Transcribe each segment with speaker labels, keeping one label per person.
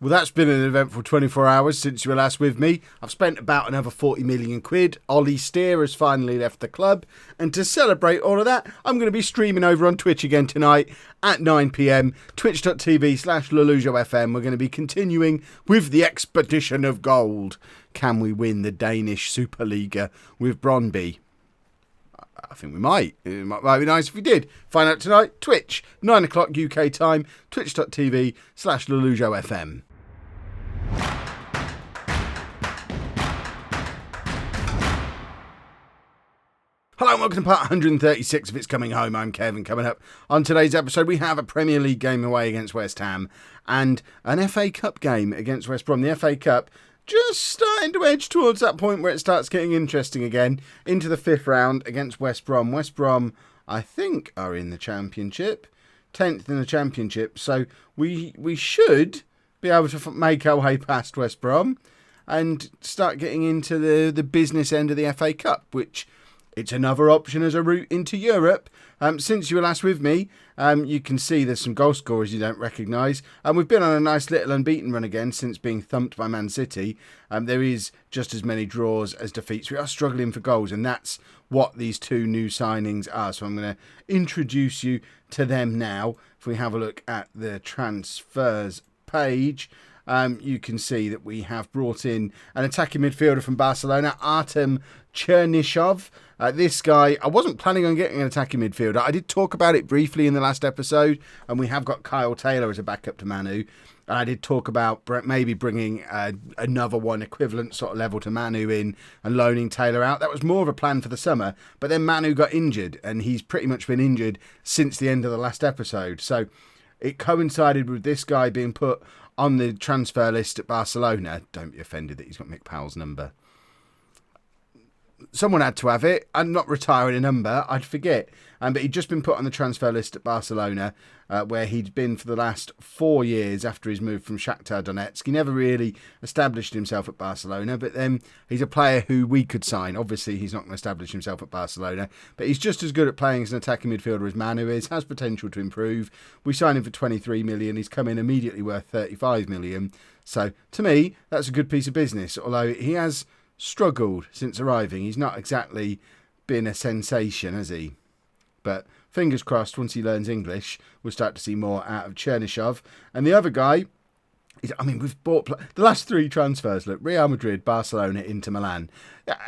Speaker 1: Well, that's been an eventful 24 hours since you were last with me. I've spent about another 40 million quid. Ollie Steer has finally left the club. And to celebrate all of that, I'm going to be streaming over on Twitch again tonight at 9 p.m. Twitch.tv/LOLLUJO FM. We're going to be continuing with the expedition of gold. Can we win the Danish Superliga with Brøndby? I think we might. It might be nice if we did. Find out tonight. Twitch, 9 o'clock UK time. Twitch.tv/LOLLUJO FM. Hello and welcome to part 136 of It's Coming Home. I'm Kevin. Coming up on today's episode, we have a Premier League game away against West Ham and an FA Cup game against West Brom. The FA Cup just starting to edge towards that point where it starts getting interesting again into the fifth round against West Brom. West Brom, I think, are in the Championship, 10th in the Championship. So we should be able to make our way past West Brom and start getting into the business end of the FA Cup, which it's another option as a route into Europe. Since you were last with me, you can see there's some goal scorers you don't recognise. And we've been on a nice little unbeaten run again since being thumped by Man City. There is just as many draws as defeats. We are struggling for goals, and that's what these two new signings are. So I'm going to introduce you to them now. If we have a look at the transfers page, you can see that we have brought in an attacking midfielder from Barcelona, Artem Chernyshov. This guy, I wasn't planning on getting an attacking midfielder. I did talk about it briefly in the last episode, and we have got Kyle Taylor as a backup to Manu. And I did talk about maybe bringing another one equivalent sort of level to Manu in and loaning Taylor out. That was more of a plan for the summer, but then Manu got injured, and he's pretty much been injured since the end of the last episode. So it coincided with this guy being put on the transfer list at Barcelona. Don't be offended that he's got Mick Powell's number. Someone had to have it. I'm not retiring a number. I'd forget. But he'd just been put on the transfer list at Barcelona, where he'd been for the last 4 years after his move from Shakhtar Donetsk. He never really established himself at Barcelona, but then he's a player who we could sign. Obviously, he's not going to establish himself at Barcelona, but he's just as good at playing as an attacking midfielder as Manu is, has potential to improve. We signed him for 23 million. He's come in immediately worth 35 million. So, to me, that's a good piece of business, although he has struggled since arriving. He's not exactly been a sensation, has he? But fingers crossed, once he learns English, we'll start to see more out of Chernyshov. And the other guy, we've bought the last three transfers. Look, Real Madrid, Barcelona, Inter Milan.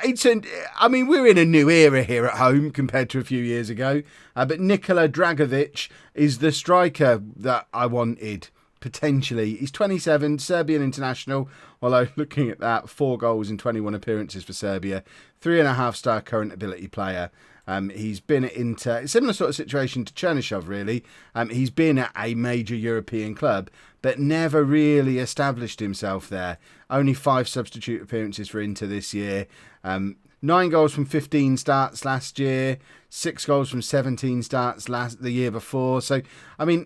Speaker 1: We're in a new era here at home compared to a few years ago. But Nikola Dragovic is the striker that I wanted. Potentially. He's 27, Serbian international, although looking at that, 4 goals in 21 appearances for Serbia, 3.5-star current ability player. He's been at Inter, similar sort of situation to Chernyshov, really. He's been at a major European club, but never really established himself there. Only 5 substitute appearances for Inter this year. 9 goals from 15 starts last year, 6 goals from 17 starts the year before. So,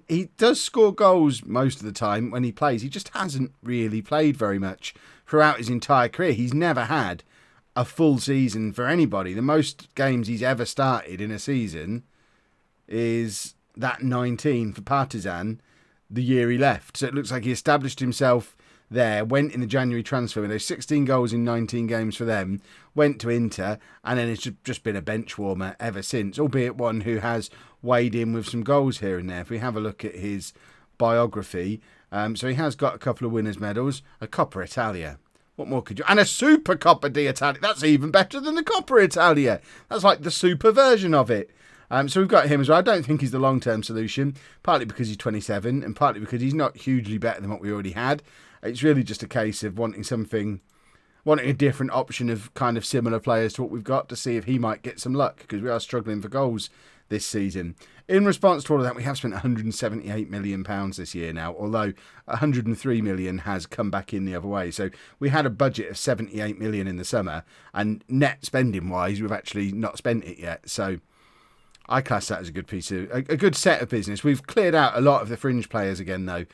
Speaker 1: he does score goals most of the time when he plays. He just hasn't really played very much throughout his entire career. He's never had a full season for anybody. The most games he's ever started in a season is that 19 for Partizan the year he left. So it looks like he established himself there, went in the January transfer window, 16 goals in 19 games for them, went to Inter, and then it's just been a bench warmer ever since, albeit one who has weighed in with some goals here and there. If we have a look at his biography, so he has got a couple of winners' medals, a Coppa Italia. What more could you... And a Super Coppa d'Italia. That's even better than the Coppa Italia. That's like the super version of it. So we've got him as well. I don't think he's the long-term solution, partly because he's 27 and partly because he's not hugely better than what we already had. It's really just a case of wanting a different option of kind of similar players to what we've got to see if he might get some luck, because we are struggling for goals this season. In response to all of that, we have spent £178 million this year now, although 103 million has come back in the other way. So we had a budget of 78 million in the summer, and net spending wise, we've actually not spent it yet. So I class that as a good set of business. We've cleared out a lot of the fringe players again, though.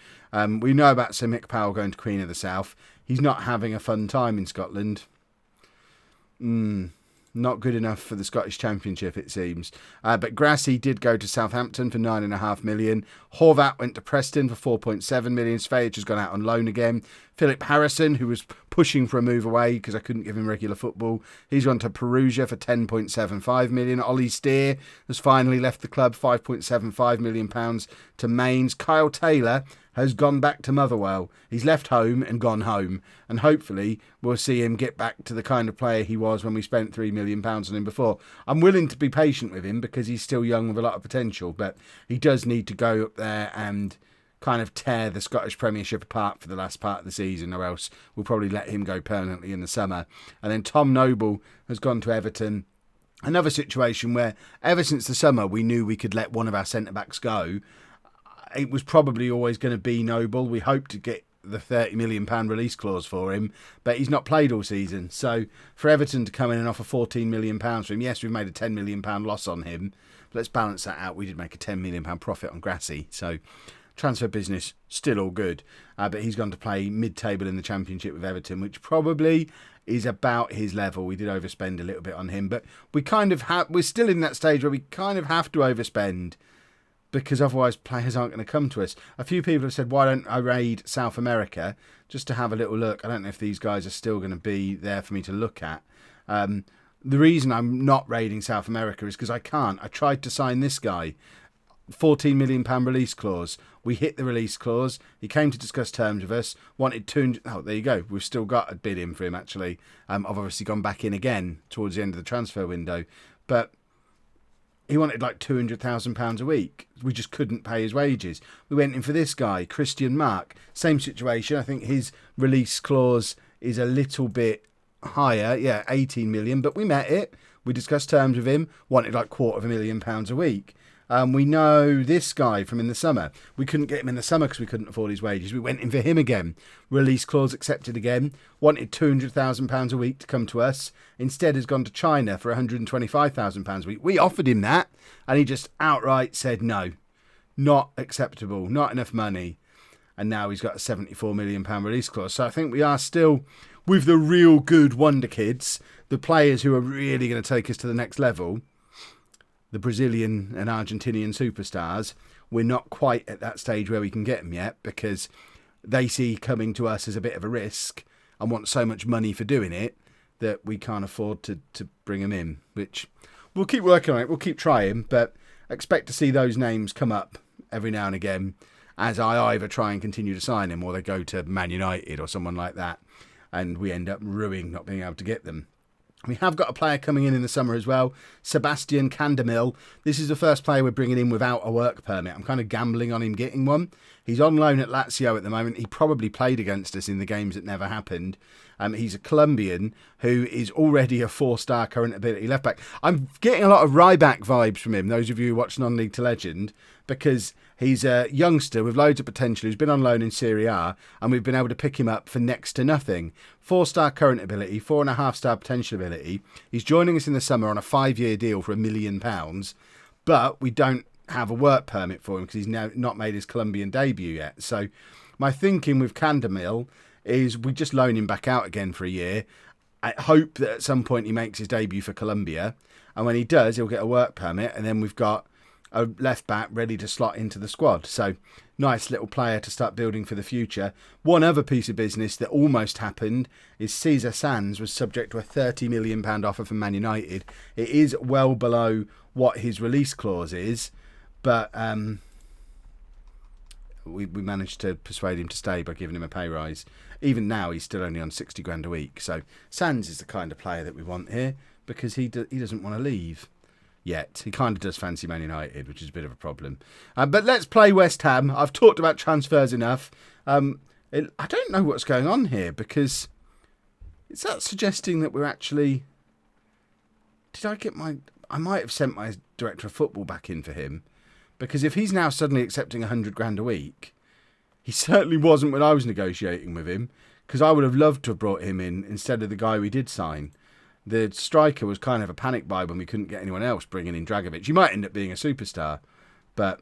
Speaker 1: We know about Sir Mick Powell going to Queen of the South. He's not having a fun time in Scotland. Not good enough for the Scottish Championship, it seems. But Grassi did go to Southampton for £9.5 million. Horvat went to Preston for £4.7 million. Svej has gone out on loan again. Philip Harrison, who was pushing for a move away because I couldn't give him regular football, he's gone to Perugia for £10.75 million. Ollie Steer has finally left the club, £5.75 million to Mainz. Kyle Taylor has gone back to Motherwell. He's left home and gone home. And hopefully we'll see him get back to the kind of player he was when we spent £3 million on him before. I'm willing to be patient with him because he's still young with a lot of potential, but he does need to go up there and kind of tear the Scottish Premiership apart for the last part of the season, or else we'll probably let him go permanently in the summer. And then Tom Noble has gone to Everton. Another situation where ever since the summer we knew we could let one of our centre-backs go. It was probably always going to be Noble. We hoped to get the £30 million release clause for him, but he's not played all season. So for Everton to come in and offer £14 million for him, yes, we've made a £10 million loss on him, but let's balance that out. We did make a £10 million profit on Grassi, so transfer business still all good. But he's gone to play mid-table in the Championship with Everton, which probably is about his level. We did overspend a little bit on him, but we're still in that stage where we kind of have to overspend, because otherwise players aren't going to come to us. A few people have said, why don't I raid South America just to have a little look? I don't know if these guys are still going to be there for me to look at. The reason I'm not raiding South America is because I can't. I tried to sign this guy, £14 million release clause. We hit the release clause. He came to discuss terms with us, wanted 200. Oh, there you go. We've still got a bid in for him, actually. I've obviously gone back in again towards the end of the transfer window. But he wanted like £200,000 a week. We just couldn't pay his wages. We went in for this guy, Christian Mark. Same situation. I think his release clause is a little bit higher. Yeah, 18 million. But we met it. We discussed terms with him. Wanted like £250,000 a week. We know this guy from in the summer. We couldn't get him in the summer because we couldn't afford his wages. We went in for him again. Release clause accepted again. Wanted £200,000 a week to come to us. Instead has gone to China for £125,000 a week. We offered him that and he just outright said no. Not acceptable. Not enough money. And now he's got a £74 million release clause. So I think we are still with the real good wonder kids, the players who are really going to take us to the next level, the Brazilian and Argentinian superstars. We're not quite at that stage where we can get them yet because they see coming to us as a bit of a risk and want so much money for doing it that we can't afford to bring them in, which we'll keep working on it. We'll keep trying, but expect to see those names come up every now and again as I either try and continue to sign them or they go to Man United or someone like that and we end up ruining not being able to get them. We have got a player coming in the summer as well, Sebastian Candemil. This is the first player we're bringing in without a work permit. I'm kind of gambling on him getting one. He's on loan at Lazio at the moment. He probably played against us in the games that never happened. He's a Colombian who is already a 4-star current ability left back. I'm getting a lot of Ryback vibes from him, those of you who watch Non-League to Legend, because he's a youngster with loads of potential who's been on loan in Serie A, and we've been able to pick him up for next to nothing. 4-star current ability, 4.5-star potential ability. He's joining us in the summer on a 5-year deal for £1 million, but we don't have a work permit for him because he's now not made his Colombian debut yet. So my thinking with Candemil is we just loan him back out again for a year. I hope that at some point he makes his debut for Colombia, and when he does, he'll get a work permit, and then we've got a left back ready to slot into the squad. So nice little player to start building for the future. One other piece of business that almost happened is Cesar Sanz was subject to a £30 million offer from Man United. It is well below what his release clause is, but we managed to persuade him to stay by giving him a pay rise. Even now, he's still only on 60 grand a week. So Sands is the kind of player that we want here because he doesn't want to leave yet. He kind of does fancy Man United, which is a bit of a problem. But let's play West Ham. I've talked about transfers enough. I don't know what's going on here because is that suggesting that we're actually... I might have sent my director of football back in for him, because if he's now suddenly accepting 100 grand a week, he certainly wasn't when I was negotiating with him, because I would have loved to have brought him in instead of the guy we did sign. The striker was kind of a panic buy when we couldn't get anyone else, bringing in Dragovic. He might end up being a superstar, but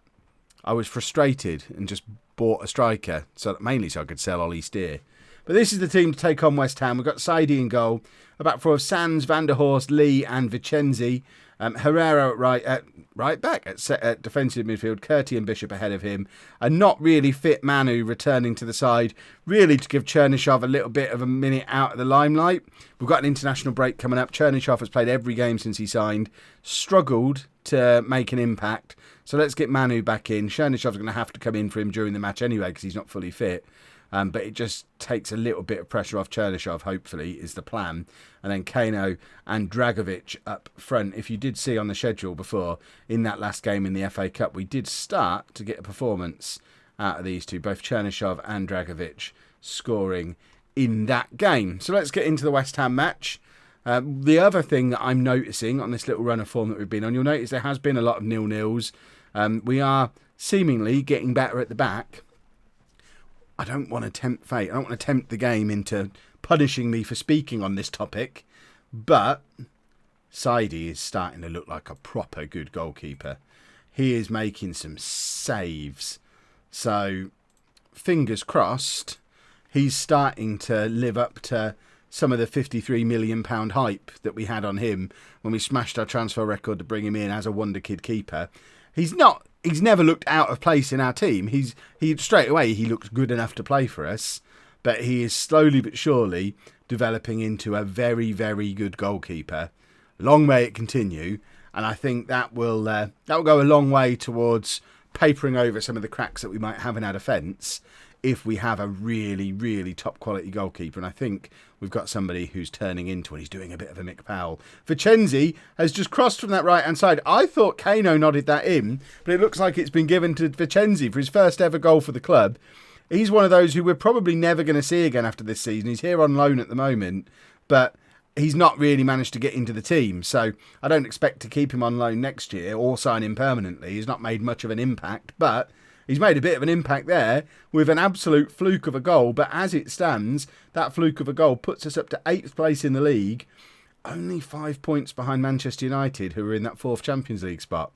Speaker 1: I was frustrated and just bought a striker, mainly so I could sell Ollie Steer. But this is the team to take on West Ham. We've got Saidi in goal. A back four of Sands, Van der Horst, Lee and Vicenzi. Herrera at right back at defensive midfield. Curti and Bishop ahead of him. A not really fit Manu returning to the side, really to give Chernyshov a little bit of a minute out of the limelight. We've got an international break coming up. Chernyshov has played every game since he signed. Struggled to make an impact. So let's get Manu back in. Chernyshov's going to have to come in for him during the match anyway because he's not fully fit. But it just takes a little bit of pressure off Chernyshov, hopefully, is the plan. And then Kano and Dragovic up front. If you did see on the schedule before, in that last game in the FA Cup, we did start to get a performance out of these two, both Chernyshov and Dragovic scoring in that game. So let's get into the West Ham match. The other thing that I'm noticing on this little run of form that we've been on, you'll notice there has been a lot of 0-0s. We are seemingly getting better at the back. I don't want to tempt fate. I don't want to tempt the game into punishing me for speaking on this topic. But Saidi is starting to look like a proper good goalkeeper. He is making some saves. So, fingers crossed, he's starting to live up to some of the £53 million hype that we had on him when we smashed our transfer record to bring him in as a wonder kid keeper. He's never looked out of place in our team. He straight away he looks good enough to play for us, but he is slowly but surely developing into a very, very good goalkeeper. Long may it continue, and I think that will go a long way towards papering over some of the cracks that we might have in our defence if we have a really, really top quality goalkeeper. And I think we've got somebody who's turning into, and he's doing a bit of a Mick Powell. Vicenzi has just crossed from that right-hand side. I thought Kano nodded that in, but it looks like it's been given to Vicenzi for his first ever goal for the club. He's one of those who we're probably never going to see again after this season. He's here on loan at the moment, but he's not really managed to get into the team. So I don't expect to keep him on loan next year or sign him permanently. He's not made much of an impact, but he's made a bit of an impact there with an absolute fluke of a goal. But as it stands, that fluke of a goal puts us up to 8th place in the league, only 5 points behind Manchester United, who are in that 4th Champions League spot.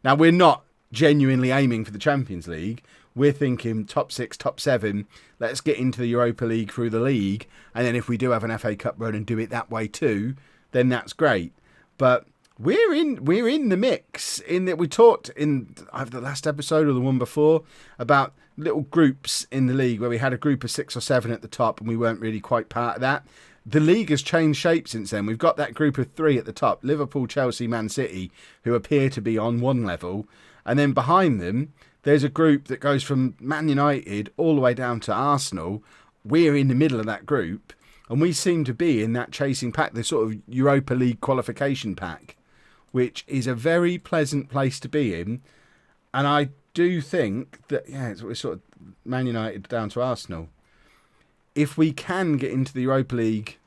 Speaker 1: Now, we're not genuinely aiming for the Champions League. We're thinking top 6, top 7. Let's get into the Europa League through the league. And then if we do have an FA Cup run and do it that way too, then that's great. But we're in the mix. In that we talked in either the last episode or the one before about little groups in the league where we had a group of 6 or 7 at the top and we weren't really quite part of that. The league has changed shape since then. We've got that group of 3 at the top, Liverpool, Chelsea, Man City, who appear to be on one level. And then behind them, there's a group that goes from Man United all the way down to Arsenal. We're in the middle of that group, and we seem to be in that chasing pack, the sort of Europa League qualification pack, which is a very pleasant place to be in. And I do think that, it's sort of Man United down to Arsenal. If we can get into the Europa League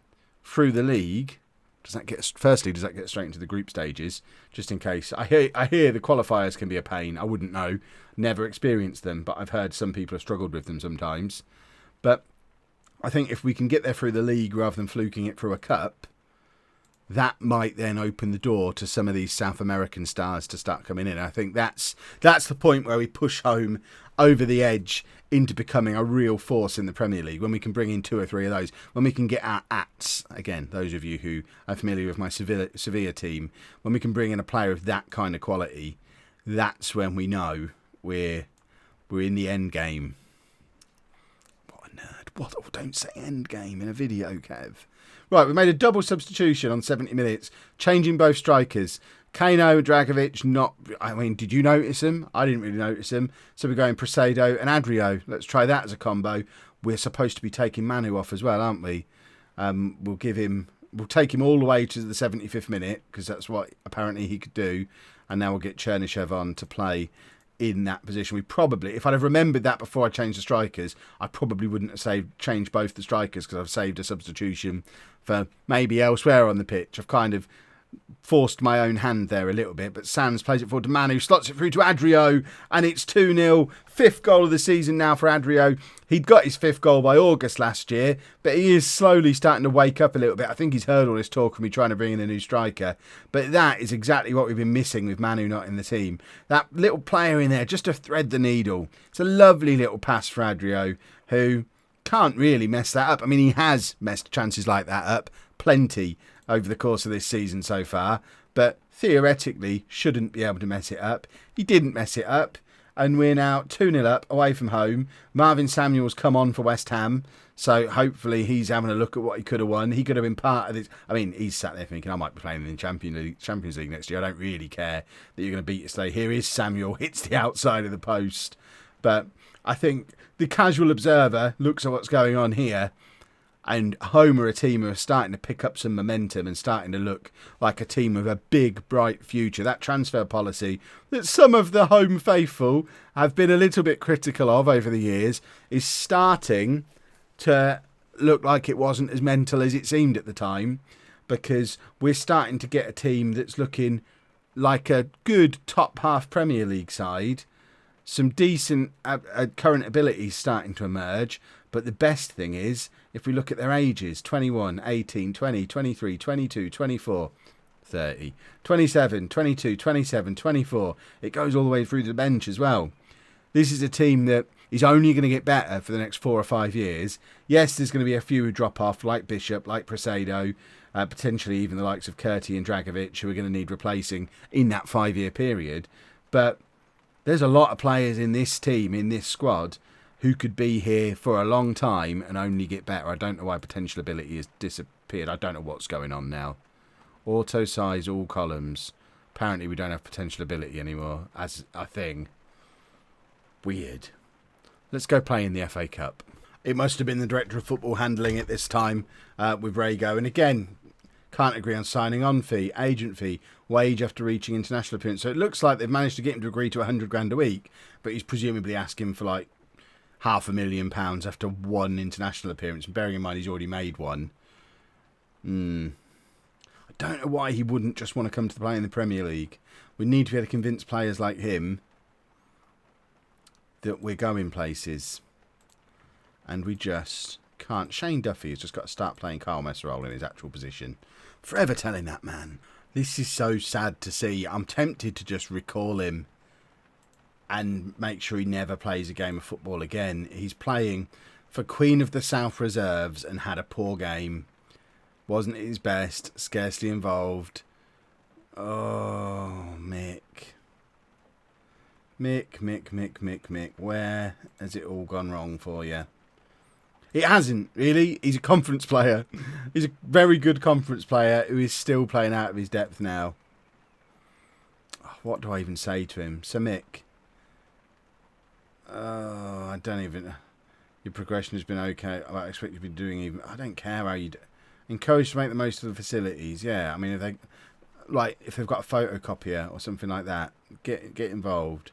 Speaker 1: through the league, does that get straight into the group stages? Just in case. I hear the qualifiers can be a pain. I wouldn't know. Never experienced them, but I've heard some people have struggled with them sometimes. But I think if we can get there through the league rather than fluking it through a cup, that might then open the door to some of these South American stars to start coming in. I think that's the point where we push home over the edge into becoming a real force in the Premier League, when we can bring in 2 or 3 of those, when we can get our ats, again, those of you who are familiar with my Sevilla team, when we can bring in a player of that kind of quality, that's when we know we're in the end game. What a nerd. What? Oh, don't say end game in a video, Kev. Right, we made a double substitution on 70 minutes, changing both strikers. Kano, Dragovic, did you notice him? I didn't really notice him. So we're going Presedo and Adrio. Let's try that as a combo. We're supposed to be taking Manu off as well, aren't we? We'll take him all the way to the 75th minute, because that's what apparently he could do. And now we'll get Chernyshov on to play in that position. We probably, if I'd have remembered that before I changed the strikers, I probably wouldn't have changed both the strikers, because I've saved a substitution for maybe elsewhere on the pitch. I've kind of forced my own hand there a little bit, but Sands plays it forward to Manu, slots it through to Adrio, and it's 2-0. 5th goal of the season now for Adrio. He'd got his 5th goal by August last year, but he is slowly starting to wake up a little bit. I think he's heard all this talk of me trying to bring in a new striker, but that is exactly what we've been missing with Manu not in the team. That little player in there just to thread the needle. It's a lovely little pass for Adrio, who can't really mess that up. I mean, he has messed chances like that up plenty over the course of this season so far, but theoretically shouldn't be able to mess it up. He didn't mess it up, and we're now 2-0 up away from home. Marvin Samuel's come on for West Ham, so hopefully he's having a look at what he could have won. He could have been part of this. I mean, he's sat there thinking, I might be playing in the Champions League next year. I don't really care that you're going to beat us today. Here is Samuel, hits the outside of the post. But I think the casual observer looks at what's going on here, and Home are a team who are starting to pick up some momentum and starting to look like a team with a big, bright future. That transfer policy that some of the Home faithful have been a little bit critical of over the years is starting to look like it wasn't as mental as it seemed at the time, because we're starting to get a team that's looking like a good top half Premier League side. Some decent current abilities starting to emerge. But the best thing is, if we look at their ages, 21, 18, 20, 23, 22, 24, 30, 27, 22, 27, 24. It goes all the way through the bench as well. This is a team that is only going to get better for the next 4 or 5 years. Yes, there's going to be a few who drop off, like Bishop, like Presedo, potentially even the likes of Kurti and Dragovic, who are going to need replacing in that 5-year period. But there's a lot of players in this team, in this squad, who could be here for a long time and only get better. I don't know why potential ability has disappeared. I don't know what's going on now. Auto size, all columns. Apparently we don't have potential ability anymore as a thing. Weird. Let's go play in the FA Cup. It must have been the director of football handling it this time with Rago. And again, can't agree on signing on fee, agent fee, wage after reaching international appearance. So it looks like they've managed to get him to agree to $100,000 a week, but he's presumably asking for like £500,000 after one international appearance. And bearing in mind he's already made one. I don't know why he wouldn't just want to come to play in the Premier League. We need to be able to convince players like him that we're going places. And we just can't. Shane Duffy has just got to start playing Kyle Messerol in his actual position. Forever telling that man. This is so sad to see. I'm tempted to just recall him and make sure he never plays a game of football again. He's playing for Queen of the South Reserves and had a poor game. Wasn't his best. Scarcely involved. Oh, Mick. Mick. Where has it all gone wrong for you? It hasn't, really. He's a conference player. He's a very good conference player who is still playing out of his depth now. What do I even say to him? So, Mick. Oh, I don't even... Your progression has been okay. I expect you to be doing even... I don't care how you... Encouraged to make the most of the facilities. Yeah, I mean, if they've got a photocopier or something like that, get involved.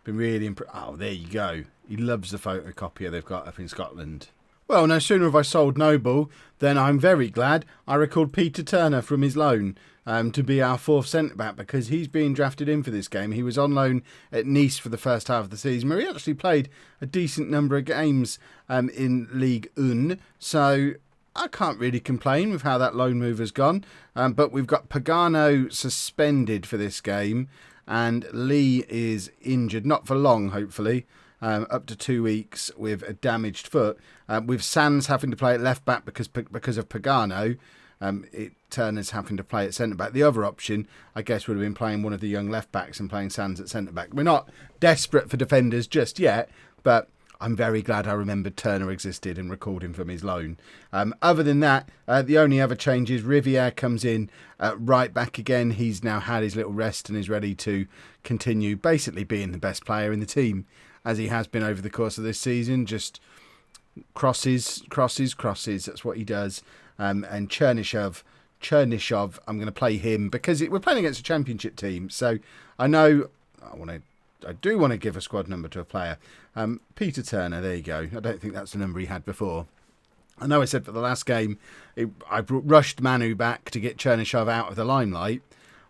Speaker 1: Been really impressed. Oh, there you go. He loves the photocopier they've got up in Scotland. Well, no sooner have I sold Noble than I'm very glad I recalled Peter Turner from his loan to be our fourth centre-back, because he's being drafted in for this game. He was on loan at Nice for the first half of the season, where he actually played a decent number of games in Ligue 1. So I can't really complain with how that loan move has gone. But we've got Pagano suspended for this game, and Lee is injured, not for long, hopefully. Up to 2 weeks with a damaged foot. With Sands having to play at left back because of Pagano, Turner's having to play at centre back. The other option, I guess, would have been playing one of the young left backs and playing Sands at centre back. We're not desperate for defenders just yet, but I'm very glad I remembered Turner existed and recalled him from his loan. Other than that, the only other change is Riviere comes in right back again. He's now had his little rest and is ready to continue basically being the best player in the team, as he has been over the course of this season. Just crosses. That's what he does. And Chernyshov, I'm going to play him because we're playing against a championship team. So I know I do want to give a squad number to a player. Peter Turner, there you go. I don't think that's the number he had before. I know I said for the last game, I rushed Manu back to get Chernyshov out of the limelight.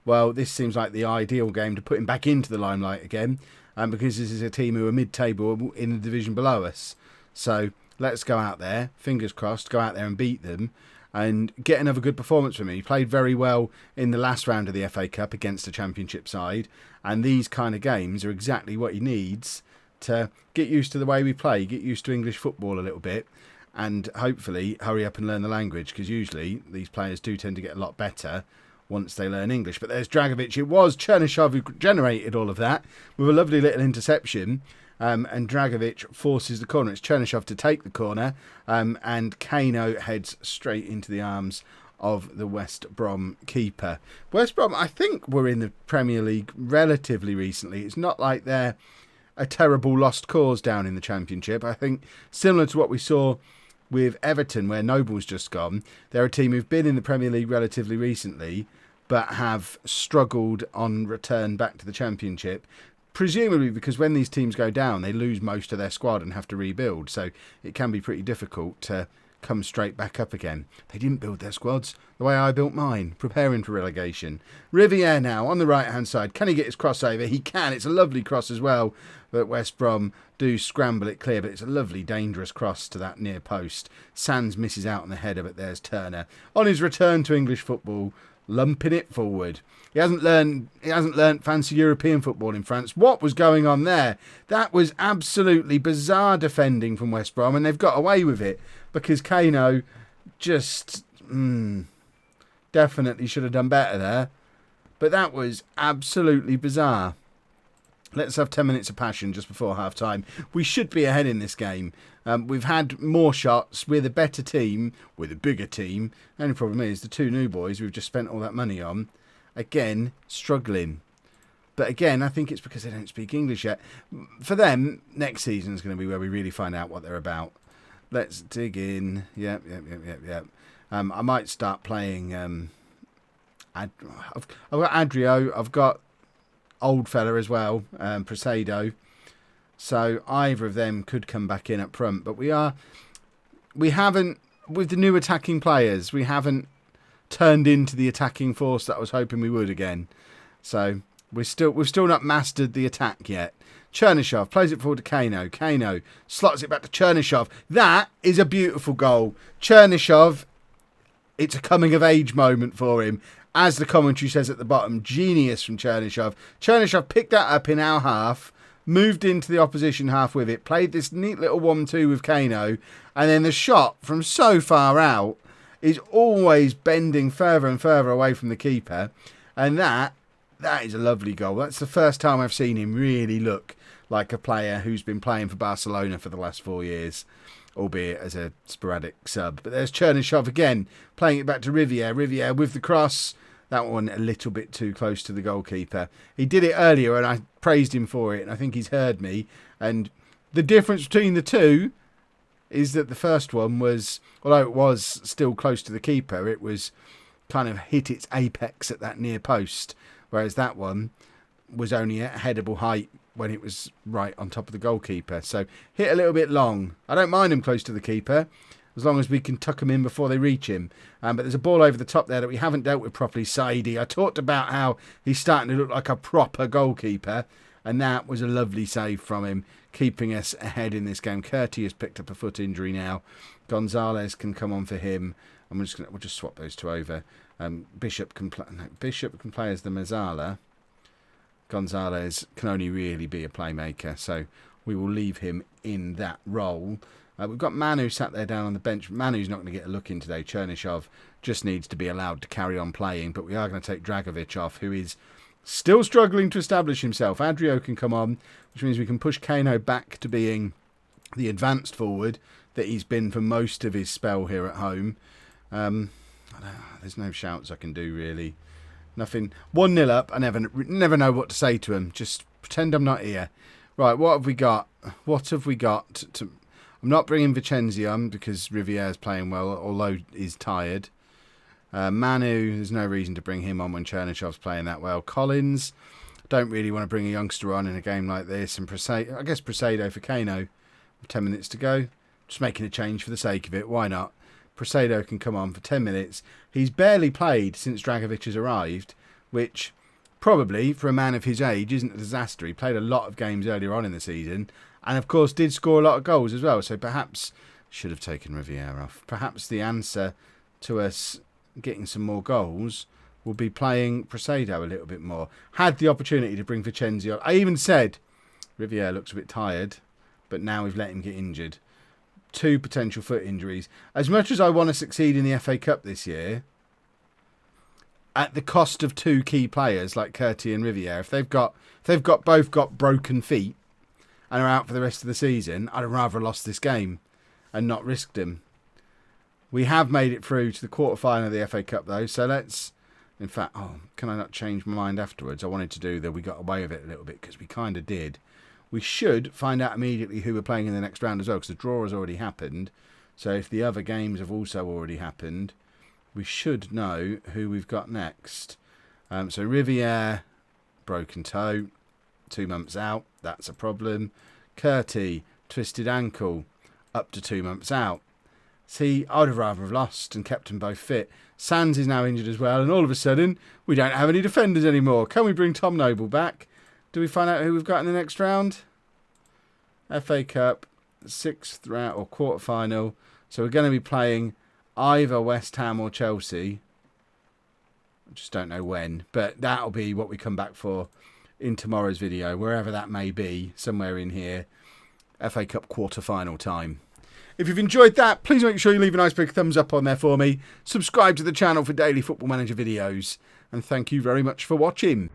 Speaker 1: Well, this seems like the ideal game to put him back into the limelight again. Because this is a team who are mid-table in the division below us. So let's go out there, fingers crossed, go out there and beat them and get another good performance from him. He played very well in the last round of the FA Cup against a championship side, and these kind of games are exactly what he needs to get used to the way we play, get used to English football a little bit, and hopefully hurry up and learn the language, because usually these players do tend to get a lot better once they learn English. But there's Dragovic. It was Chernyshov who generated all of that with a lovely little interception. And Dragovic forces the corner. It's Chernyshov to take the corner, and Kano heads straight into the arms of the West Brom keeper. West Brom, I think, were in the Premier League relatively recently. It's not like they're a terrible lost cause down in the Championship. I think similar to what we saw with Everton, where Noble's just gone, they're a team who've been in the Premier League relatively recently, but have struggled on return back to the Championship. Presumably because when these teams go down, they lose most of their squad and have to rebuild. So it can be pretty difficult to come straight back up again. They didn't build their squads the way I built mine, preparing for relegation. Riviere now on the right-hand side. Can he get his crossover? He can. It's a lovely cross as well. But West Brom do scramble it clear, but it's a lovely, dangerous cross to that near post. Sands misses out on the header, but there's Turner. On his return to English football, lumping it forward. He hasn't learned fancy European football in France. What was going on there? That was absolutely bizarre defending from West Brom, and they've got away with it because Kano just definitely should have done better there. But that was absolutely bizarre. Let's have 10 minutes of passion just before half-time. We should be ahead in this game. We've had more shots. We're the better team. We're the bigger team. The only problem is the two new boys we've just spent all that money on, again, struggling. But again, I think it's because they don't speak English yet. For them, next season is going to be where we really find out what they're about. Let's dig in. Yep. I might start playing... I've got Adrio. I've got old fella as well, Presedo. So either of them could come back in up front. But we haven't, with the new attacking players, we haven't turned into the attacking force that I was hoping we would again. So we've still not mastered the attack yet. Chernyshov plays it forward to Kano. Kano slots it back to Chernyshov. That is a beautiful goal. Chernyshov, it's a coming of age moment for him. As the commentary says at the bottom, genius from Chernyshov. Chernyshov picked that up in our half, moved into the opposition half with it, played this neat little 1-2 with Kano, and then the shot from so far out is always bending further and further away from the keeper. And that is a lovely goal. That's the first time I've seen him really look like a player who's been playing for Barcelona for the last 4 years, albeit as a sporadic sub. But there's Chernyshov again, playing it back to Riviere. Riviere with the cross. That one a little bit too close to the goalkeeper. He did it earlier and I praised him for it, and I think he's heard me. And the difference between the two is that the first one was, although it was still close to the keeper, it was kind of hit its apex at that near post, whereas that one was only at headable height when it was right on top of the goalkeeper. So hit a little bit long. I don't mind him close to the keeper, as long as we can tuck them in before they reach him. But there's a ball over the top there that we haven't dealt with properly. Saidi, I talked about how he's starting to look like a proper goalkeeper, and that was a lovely save from him, keeping us ahead in this game. Curti has picked up a foot injury now. Gonzalez can come on for him. We'll just swap those two over. Bishop can play as the Mazzala. Gonzalez can only really be a playmaker, so we will leave him in that role. We've got Manu sat there down on the bench. Manu's not going to get a look in today. Chernyshov just needs to be allowed to carry on playing, but we are going to take Dragovic off, who is still struggling to establish himself. Adrio can come on, which means we can push Kano back to being the advanced forward that he's been for most of his spell here at home. There's no shouts I can do, really. Nothing. 1-0 up. I never know what to say to him. Just pretend I'm not here. Right, what have we got? I'm not bringing Vicenzi on because Riviere's playing well, although he's tired. Manu, there's no reason to bring him on when Chernyshov's playing that well. Collins, don't really want to bring a youngster on in a game like this. And I guess Presedo for Kano. 10 minutes to go. Just making a change for the sake of it. Why not? Presedo can come on for 10 minutes. He's barely played since Dragovic has arrived, which probably, for a man of his age, isn't a disaster. He played a lot of games earlier on in the season, and of course did score a lot of goals as well. So perhaps should have taken Riviere off. Perhaps the answer to us getting some more goals will be playing Presedo a little bit more. Had the opportunity to bring Vicenzi on. I even said Riviere looks a bit tired, but now we've let him get injured. 2 potential foot injuries. As much as I want to succeed in the FA Cup this year, at the cost of 2 key players like Curti and Riviere, if they've both got broken feet and are out for the rest of the season, I'd have rather lost this game and not risked them. We have made it through to the quarter-final of the FA Cup, though, so let's... In fact, can I not change my mind afterwards? I wanted to do that. We got away with it a little bit because we kind of did. We should find out immediately who we're playing in the next round as well, because the draw has already happened. So if the other games have also already happened, we should know who we've got next. So Riviere, broken toe, 2 months out. That's a problem. Curti, twisted ankle, up to 2 months out. See, I'd have rather have lost and kept them both fit. Sands is now injured as well, and all of a sudden, we don't have any defenders anymore. Can we bring Tom Noble back? Do we find out who we've got in the next round? FA Cup, 6th round or quarter-final. So we're going to be playing either West Ham or Chelsea. I just don't know when, but that'll be what we come back for in tomorrow's video, wherever that may be, somewhere in here. FA Cup quarter-final time. If you've enjoyed that, please make sure you leave a nice big thumbs up on there for me. Subscribe to the channel for daily Football Manager videos. And thank you very much for watching.